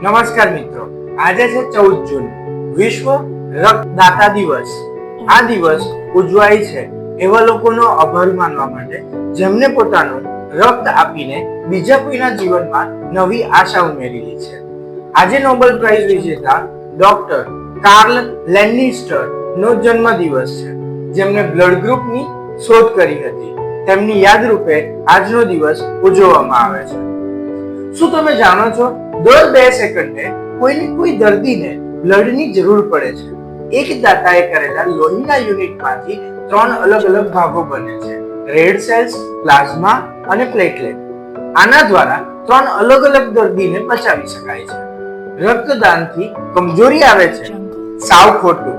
નમસ્કાર મિત્રો, આજે છે 14 જૂન, વિશ્વ રક્તદાતા દિવસ. આ દિવસ ઉજવાય છે એવા લોકોનો આભાર માનવા માટે જેમને પોતાનું રક્ત આપીને બીજા કોઈના જીવનમાં નવી આશા ઉમેરેલી છે. આજે નોબેલ પ્રાઇઝ વિજેતા ડોક્ટર કાર્લ લેન્ડિસ્ટર નો જન્મદિવસ છે, જેમણે બ્લડ ગ્રુપની શોધ કરી હતી. તેમની યાદ રૂપે આજનો દિવસ ઉજવવામાં આવે છે. શું તમે જાણો છો, દર 2 સેકન્ડે કોઈ દર્દીને બ્લડની જરૂર પડે છે. એક દાતાએ કરેલા લોહીના યુનિટમાંથી 3 અલગ અલગ ભાગો બને છે: રેડ સેલ્સ, પ્લાઝમા અને પ્લેટલેટ. આના દ્વારા 3 અલગ અલગ દર્દીને બચાવી શકાય છે. રક્તદાનથી કમજોરી આવે છે? સાવ ખોટું.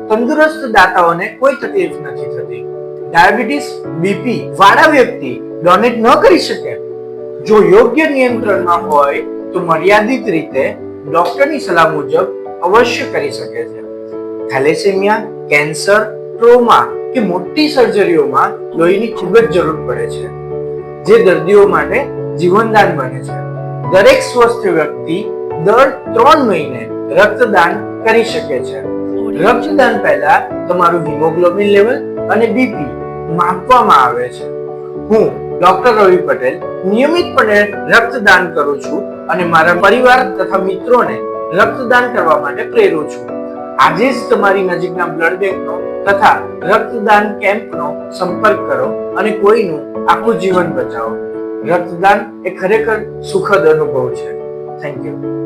તંદુરસ્ત દાતાઓને કોઈ તકલીફ નથી થતી. ડાયાબિટીસ, બીપી વાળા વ્યક્તિ ડોનેટ ન કરી શકે? જો યોગ્ય નિયંત્રણમાં હોય તો મર્યાદિત રીતે ડોક્ટરની સલાહ મુજબ અવશ્ય કરી શકે છે. થેલેસેમિયા, કેન્સર, ટ્રોમા કે મોટી સર્જરીઓમાં લોહીની ખૂબ જ જરૂર પડે છે, જે દર્દીઓ માટે જીવનદાન બને છે. દરેક સ્વસ્થ વ્યક્તિ દર 3 મહિને રક્તદાન કરી શકે છે. રક્તદાન પહેલા તમારું હિમોગ્લોબિન લેવલ અને બીપી માપવામાં આવે છે. હું ડોક્ટર રવિ પટેલ નિયમિતપણે રક્તદાન કરું છું અને મારા પરિવાર તથા મિત્રોને રક્તદાન કરવા માટે પ્રેરું છું. આજે જ તમારી નજીકના બ્લડ બેંકનો તથા રક્તદાન કેમ્પનો સંપર્ક કરો અને કોઈનું આખું જીવન બચાવો. રક્તદાન એ ખરેખર સુખદ અનુભવ છે. Thank you.